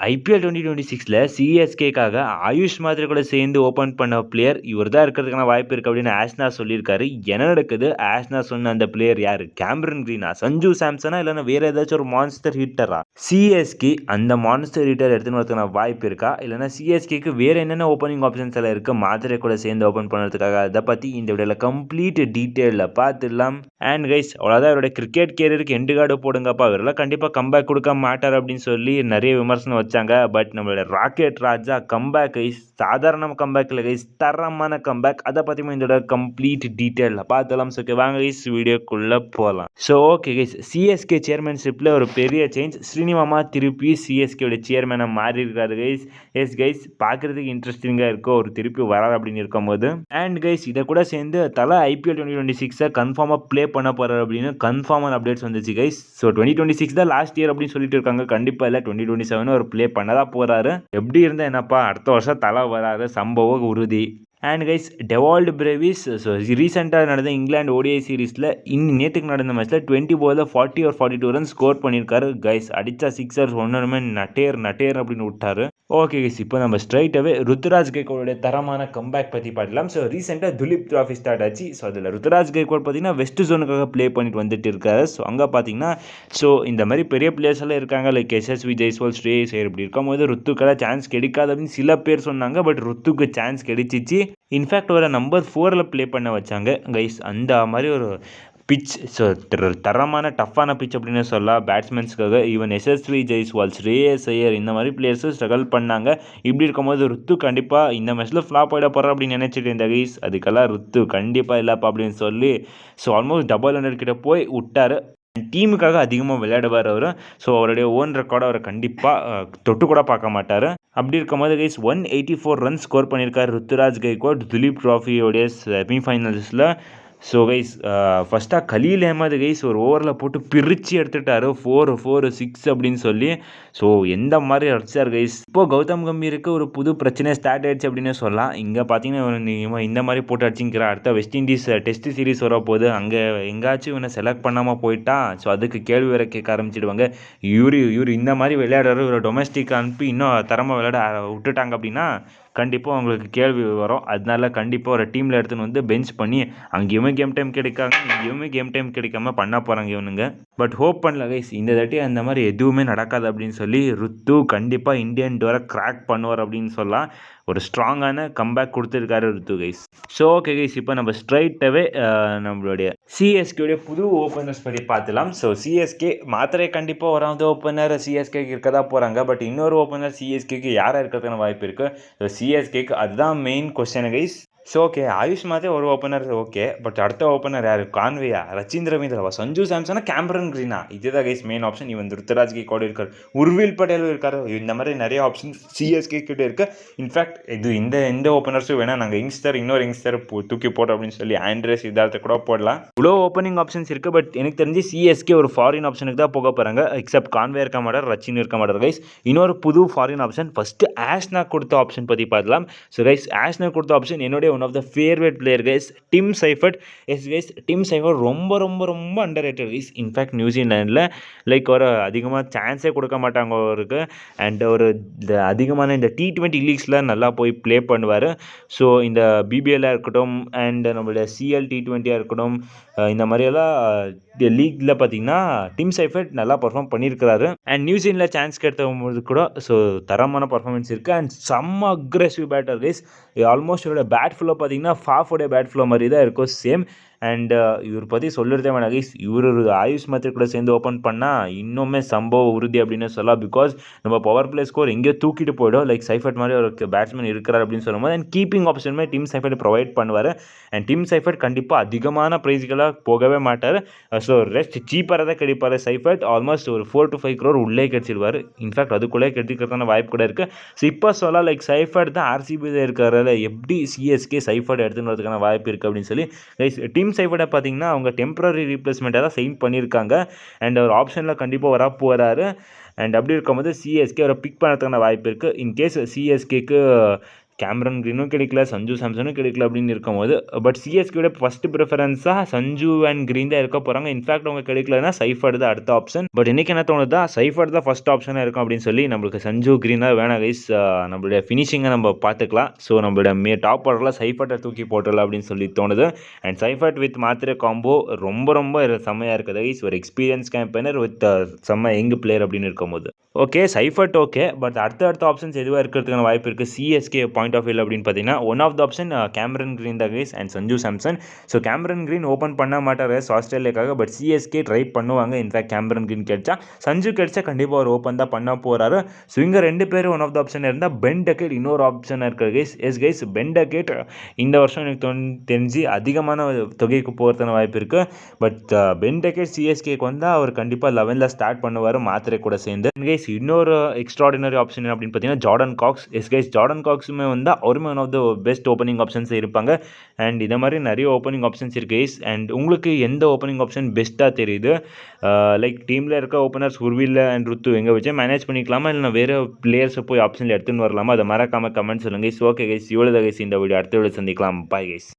IPL 2026ல சிஎஸ்கேக்காக AYUSH மாதிரி கூட சேர்ந்து ஓப்பன் பண்ண பிளேயர் இவர் தான் இருக்கிறதுக்கான வாய்ப்பு இருக்குது அப்படின்னு ஆஷ்னா சொல்லியிருக்காரு. என்ன நடக்குது? ஆஷ்னா சொன்ன அந்த பிளேயர் யார்? கேமரன் கிரீனா, சஞ்சு சாம்சனா, இல்லைன்னா வேற ஏதாச்சும் ஒரு மான்ஸ்டர் ஹிட்டரா? சிஎஸ்கே அந்த மான்ஸ்டர் ஹிட்டர் எடுத்துன்னு வரதுக்கான வாய்ப்பு இருக்கா? இல்லைன்னா சிஎஸ்கேக்கு வேற என்னென்ன ஓப்பனிங் ஆப்ஷன்ஸ் எல்லாம் இருக்குது மாதிரி கூட சேர்ந்து ஓப்பன் பண்ணுறதுக்காக? அதை பற்றி இந்த வீடியோவில் கம்ப்ளீட் டீட்டெயிலில் பார்த்துடலாம். அண்ட் கைஸ், அவ்வளோதான், இவருடைய கிரிக்கெட் கேரியருக்கு எண்டு கார்டு போடுங்கப்பா, இவரெல்லாம் கண்டிப்பாக கம்பேக் கொடுக்க மாட்டார் அப்படின்னு சொல்லி நிறைய விமர்சனம் வச்சாங்க. பட் நம்மளோட ராக்கெட் ராஜா கம்பேக் கைஸ், சாதாரண கம்பேக் இல்லை கைஸ், தரமான கம்பேக். அதை பற்றியும் இதோட கம்ப்ளீட் டீட்டெயிலில் பார்த்தலாம். ஸோ ஓகே, வாங்க கைஸ் வீடியோக்குள்ளே போகலாம். ஸோ ஓகே கைஸ், சிஎஸ்கே சேர்மன்ஷிப்பில் ஒரு பெரிய சேஞ்ச். ஸ்ரீனிவாமா திருப்பி சிஎஸ்கேயோட சேர்மனாக மாறி இருக்காரு கைஸ். எஸ் கைஸ், பார்க்குறதுக்கு இன்ட்ரெஸ்டிங்காக இருக்கும் ஒரு திருப்பி வராது அப்படின்னு இருக்கும்போது. அண்ட் கைஸ், இதை கூட சேர்ந்து தலை ஐபிஎல் 2026 கன்ஃபார்மாக ப்ளே பண்ண போகிறார் அப்படின்னு கன்ஃபார்மான அப்டேட்ஸ் வந்துச்சு கைஸ். ஸோ 2026 தான் லாஸ்ட் இயர் அப்படின்னு சொல்லிட்டு இருக்காங்க. கண்டிப்பாக இல்லை, 2027 ஒரு ப்ளே பண்ணதான் போகிறாரு. எப்படி இருந்தால் என்னப்பா, அடுத்த வருஷம் தலை வராது, சம்பவம் உறுதி. அண்ட் கைஸ், டெவால்டு பிரேவிஸ் ரீசெண்டாக நடந்த இங்கிலாந்து ஓடிஐ சீரீஸில் நேற்றுக்கு நடந்த மேட்ச்சில் 20 பாலில் 40 or 42 ரன்ஸ் ஸ்கோர் பண்ணியிருக்காரு கைஸ். அடித்தா சிக்ஸர்ஸ் ஒன்றுமே நட்டேர் அப்படின்னு விட்டாரு. ஓகே கைஸ், இப்போ நம்ம ஸ்ட்ரைட்டாகவே ருத்துராஜ் கைக்வாடோடைய தரமான கம்பேக் பற்றி பார்க்கலாம். ஸோ ரீசெண்டாக துலீப் ட்ராஃபி ஸ்டார்ட் ஆச்சு. ஸோ அதில் ருத்துராஜ் கைக்வாட் பார்த்தீங்கன்னா வெஸ்ட் ஜோனுக்காக ப்ளே பண்ணிட்டு வந்துட்டு இருக்காரு. ஸோ அங்கே பார்த்தீங்கன்னா ஸோ இந்த மாதிரி பெரிய பிளேயர்ஸ் எல்லாம் இருக்காங்க, லைக் எஸ்எஸ்வி ஜெய்ஸ்வால், ஸ்ரேயஸ் ஐயர். இப்படி இருக்கும்போது ருத்துக்கெல்லாம் சான்ஸ் கிடைக்காது அப்படின்னு சில பேர் சொன்னாங்க. பட் ருத்துக்கு சான்ஸ் கிடைச்சிச்சு. இன்ஃபேக்ட் ஒரு நம்பர் 4ல் ப்ளே பண்ண வச்சாங்க கைஸ். அந்த மாதிரி ஒரு பிச், ஸோ தரமான டஃப்பான பிச் அப்படின்னு சொல்லலாம் பேட்ஸ்மேன்ஸ்க்காக. ஈவன் எஸ்எஸ்வி ஜெய்ஸ்வால், ஸ்ரேயஸ் ஐயர் இந்த மாதிரி பிளேயர்ஸும் ஸ்ட்ரகிள் பண்ணாங்க. இப்படி இருக்கும்போது ருத்து கண்டிப்பாக இந்த மேட்ச்சில் ஃப்ளாப் ஆகிட போகிறோம் அப்படின்னு நினச்சிட்டு இருந்த கைஸ். அதுக்கெல்லாம் ருத்து கண்டிப்பாக இல்லைப்பா அப்படின்னு சொல்லி ஸோ ஆல்மோஸ்ட் 100 கிட்ட போய் விட்டார். டீமுக்காக அதிகமாக விளையாடுவார் அவர். ஸோ அவருடைய ஓன் ரெக்கார்டை அவர் கண்டிப்பாக தொட்டு கூட பார்க்க மாட்டார். அப்படி இருக்கும்போது கைஸ் 184 ரன்ஸ் ஸ்கோர் பண்ணியிருக்காரு ருத்துராஜ் கைக்வாட் துலீப் ட்ராஃபியோடைய செமிஃபைனல்ஸில். ஸோ கைஸ், ஃபஸ்ட்டாக கலீல் அஹ்மத் கைஸ் ஒரு ஓவரில் போட்டு பிரித்து எடுத்துட்டார் 4-6 அப்படின்னு சொல்லி. ஸோ எந்த மாதிரி அடிச்சார் கைஸ். இப்போது கௌதம் கம்பீருக்கு ஒரு புது பிரச்சனை ஸ்டார்ட் ஆகிடுச்சு அப்படின்னு சொல்லலாம். இங்கே பார்த்தீங்கன்னா இந்த மாதிரி போட்டு அடிச்சிங்கிறார். அடுத்த வெஸ்ட் இண்டீஸ் டெஸ்ட் சீரிஸ் வரப்போகுது, அங்கே எங்காச்சும் இவனை செலக்ட் பண்ணாமல் போயிட்டா ஸோ அதுக்கு கேள்வி வேற கேட்க ஆரம்பிச்சிடுவாங்க. இவர் இந்த மாதிரி விளையாடுறாரு, இவரை டொமஸ்டிக் அனுப்பி இன்னும் தரமாக விளையாட விட்டுட்டாங்க அப்படின்னா கண்டிப்பாக அவங்களுக்கு கேள்வி வரும். அதனால கண்டிப்பாக ஒரு டீமில் எடுத்துன்னு வந்து பெஞ்ச் பண்ணி அங்கேயுமே கேம் டைம் கிடைக்காங்க, இங்கேயுமே கேம் டைம் கிடைக்காம பண்ண போகிறாங்க இவனுங்க. பட் ஹோப் பண்ணல கைஸ், இந்த தாட்டி அந்த மாதிரி எதுவுமே நடக்காது அப்படின்னு சொல்லி ருத்து கண்டிப்பாக இந்தியன் டோரை கிராக் பண்ணுவார் அப்படின்னு சொல்லலாம். ஒரு ஸ்ட்ராங்கான கம்பேக் கொடுத்துருக்காரு ருத்து கைஸ். ஸோ ஓகே கைஸ், இப்போ நம்ம ஸ்ட்ரைட்டாகவே நம்மளுடைய சிஎஸ்கேடைய புது ஓப்பனர்ஸ் பற்றி பார்த்துலாம். ஸோ சிஎஸ்கே மாத்திரை கண்டிப்பாக வராத ஓப்பனர் சிஎஸ்கேக்கு இருக்க தான் போகிறாங்க. பட் இன்னொரு ஓப்பனர் சிஎஸ்கேக்கு யாராக இருக்கிறதுக்கான வாய்ப்பு இருக்குது? ஸோ சிஎஸ்கேக்கு அதுதான் main question guys. So okay, AYUSH மாதிரி ஒரு ஓப்பனர் ஓகே, பட் அடுத்த ஓப்பனர் யார்? கான்வேயா, ரச்சின் ரவீந்திரவா, சஞ்சு சாம்சனா, கேமரன் கிரீனா? இதுதான் கைஸ் மெயின் ஆப்ஷன். இவன் ருத்துராஜ் கைக்வாட் இருக்கார், உர்வில் பட்டேலும் இருக்கார். இந்த மாதிரி நிறைய ஆப்ஷன் சிஎஸ்கே கிட்ட இருக்குது. இன்ஃபேக்ட் இந்த ஓப்பனர்ஸும் வேணால் நாங்கள் இன்னொரு யங்ஸ்டர் தூக்கி போட்டோம் அப்படின்னு சொல்லி ஆண்ட்ரே சித்தார்த்தை கூட போடலாம். இவ்வளோ ஓப்பனிங் ஆப்ஷன்ஸ் இருக்குது. பட் எனக்கு தெரிஞ்சு சிஎஸ்கே ஒரு ஃபாரின் ஆப்ஷனுக்கு தான் போக போகிறாங்க. எக்ஸப்ட் கான்வே இருக்க மாட்டார், ரச்சின் இருக்க மாட்டார் கைஸ். இன்னொரு புது ஃபாரின் ஆப்ஷன். ஃபஸ்ட்டு ஆஷ்னா கொடுத்த ஆப்ஷன் பற்றி பார்க்கலாம். ஸோ கைஸ், ஆஷ்னா கொடுத்த ஆப்ஷன் என்னுடைய one of the favourite player guys, Tim Seifert. Yes guys, Tim Seifert ரொம்ப ரொம்ப ரொம்ப அண்டர் ரேட்டட் கைஸ். இன்ஃபேக்ட் நியூசிலாண்டில் லைக் ஒரு அதிகமாக சான்ஸே கொடுக்க மாட்டாங்க அவருக்கு. அண்ட் ஒரு அதிகமான இந்த T20 லீக்ஸில் நல்லா போய் ப்ளே பண்ணுவார். ஸோ இந்த பிபிஎல்லாக இருக்கட்டும் அண்ட் நம்மளுடைய சிஎல் T20 இருக்கட்டும், இந்த மாதிரியெல்லாம் லீக்கில் பார்த்தீங்கன்னா டிம் சைஃபர்ட் நல்லா பர்ஃபார்ம் பண்ணியிருக்கிறாரு. அண்ட் நியூசிலாண்டில் சான்ஸ் கிடைத்தபோது கூட ஸோ தரமான பர்ஃபார்மன்ஸ் இருக்குது. அண்ட் செம்ம அக்ரெசிவ் பேட்டர் கைஸ். ஆல்மோஸ்ட் இவரோட பேட் ஃப்ளோ பார்த்தீங்கன்னா ஃபாஃபோடைய பேட் ஃப்ளோ மாதிரி தான் இருக்கும் சேம். அண்ட் இவர் பற்றி சொல்லுறதே வேணாம் கைஸ். இவர் ஆயுஷ் மாத்திரை கூட சேர்ந்து ஓப்பன் பண்ணால் இன்னுமே சம்பவம் உறுதி அப்படின்னு சொல்லலாம். பிகாஸ் நம்ம பவர் பிளே ஸ்கோர் எங்கேயோ தூக்கிட்டு போய்டும். லைக் சைஃபர்ட் மாதிரி ஒரு பேட்ஸ்மேன் இருக்கிறார் அப்படின்னு சொல்லும்போது அண்ட் கீப்பிங் ஆப்ஷனுமே டிம் சைஃபர்ட் ப்ரொவைட் பண்ணுவார். அண்ட் டிம் சைஃபர்ட் கண்டிப்பாக அதிகமான ப்ரைஸ்களாக போகவே மாட்டார். ஸோ ரெஸ்ட் சீப்பராக தான் கிடைப்பார் சைஃபர்ட். ஆல்மோஸ்ட் ஒரு 4 to 5 crore உள்ளே கிடைச்சிடுவார். இன்ஃபேக்ட் அதுக்குள்ளே கிடைக்கிறதுக்கான வாய்ப்பு கூட இருக்குது. ஸோ இப்போ சொல்லலாம் லைக் சைஃபர்ட் தான் RCB தான் இருக்கிறதால எப்படி சிஎஸ்கே சைஃபர்ட் எடுத்துன்னு வரதுக்கான வாய்ப்பு இருக்குது அப்படின்னு சொல்லி கைஸ். டிம் சைஃபர்டை பார்த்தீங்கன்னா அவங்க டெம்பரரி ரீப்ளேஸ்மெண்ட்டாக தான் சைன் பண்ணியிருக்காங்க. அண்ட் அவர் ஆப்ஷனில் கண்டிப்பாக வராரு. அண்ட் அப்படி இருக்கும்போது சிஎஸ்கே அவரை பிக் பண்ணுறதுக்கான வாய்ப்பு இருக்குது. இன்கேஸ் சிஎஸ்கேக்கு கேமரன் கிரீனும் கிடைக்கல, சஞ்சு சாம்சனும் கிடைக்கல அப்படின்னு இருக்கும்போது, பட் சிஎஸ்கேயோட ஃபர்ஸ்ட் ப்ரிஃபரன்ஸாக சஞ்சு அண்ட் கிரீன் தான் இருக்க போகிறாங்க. இன்ஃபேக்ட் அவங்க கிடைக்கலன்னா சைஃபர்ட் தான் அடுத்த ஆப்ஷன். பட் இன்னைக்கு என்ன தோணுதா, சைஃபர்ட் தான் ஃபர்ஸ்ட் ஆப்ஷனாக இருக்கும் அப்படின்னு சொல்லி நம்மளுக்கு சஞ்சு கிரீனாக வேணாம் கைஸ், நம்மளுடைய ஃபினிஷிங்கை நம்ம பார்த்துக்கலாம். ஸோ நம்மளோட டாப் ஆர்டரில் சைஃபர்ட்டை தூக்கி போட்டுடலாம் அப்படின்னு சொல்லி தோணுது. அண்ட் சைஃபர்ட் வித் மாத்திரை காம்போ ரொம்ப செம்மையாக இருக்குது கைஸ். ஒரு எக்ஸ்பீரியன்ஸ் கேம்பெயினர் வித் செம்ம யங் பிளேயர் அப்படின்னு இருக்கும்போது ஓகே சைஃபர்ட் ஓகே. பட் அடுத்த ஆப்ஷன்ஸ் எதுவாக இருக்கிறதுக்கான வாய்ப்பு இருக்குது சிஎஸ்கே பாயிண்ட் ஆஃப் வியூவில் அப்படின்னு பார்த்தீங்கன்னா, one of the option Cameron Green தான் guys and Sanju Samson. So Cameron Green open பண்ண மாட்டார் ஆஸ்திரேலியாக்காக, பட் சிஎஸ்கே ட்ரை பண்ணுவாங்க. இன்ஃபேக்ட் கேமரன் கிரீன் கிடைச்சா, சஞ்சு கிடைச்சா கண்டிப்பாக ஒரு ஓப்பன் தான் பண்ண போகிறாரு. ஸோ இங்கே 2 பேரும் ஒன் ஆஃப் த ஆப்ஷன் இருந்தால் பென் டக்கெட் இன்னொரு ஆப்ஷனாக இருக்குது guys. S guys, Ben Duckett இந்த வருஷம் எனக்கு தெரிஞ்சு அதிகமான தொகைக்கு போகிறதுக்கான வாய்ப்பு இருக்குது. பட் பென் டக்கெட் சிஎஸ்கேக்கு வந்தால் அவர் கண்டிப்பாக 11ல் ஸ்டார்ட் பண்ணுவார் மாத்திரை கூட சேர்ந்து. கைஸ் இன்னொரு எக்ஸ்ட்ராடினரி ஆப்ஷன் அப்படின்னு பார்த்தீங்கன்னா Jordan Cox. Yes guys, Jordan காக்ஸுமே வந்தால் அவருமே one of the best opening options இருப்பாங்க. அண்ட் இதை மாதிரி நிறைய ஓப்பனிங் ஆப்ஷன்ஸ் இருக்குது கைஸ். அண்ட் உங்களுக்கு எந்த ஓப்பனிங் ஆப்ஷன் பெஸ்ட்டாக தெரியுது? லைக் டீமில் இருக்க ஓப்பனர்ஸ் உர்வில் அண்ட் ருத்து எங்கே வச்சு மேனேஜ் பண்ணிக்கலாமா, இல்லை வேறு பிளேயர்ஸை போய் ஆப்ஷனில் எடுத்துன்னு வரலாமா? அதை மறக்காமல் கமெண்ட் சொல்லுங்கள் கைஸ். ஓகே கைஸ், இவ்வளோ கைஸ் இந்த வீடியோ. அடுத்த வீடியோ சந்திக்கலாம். Bye guys.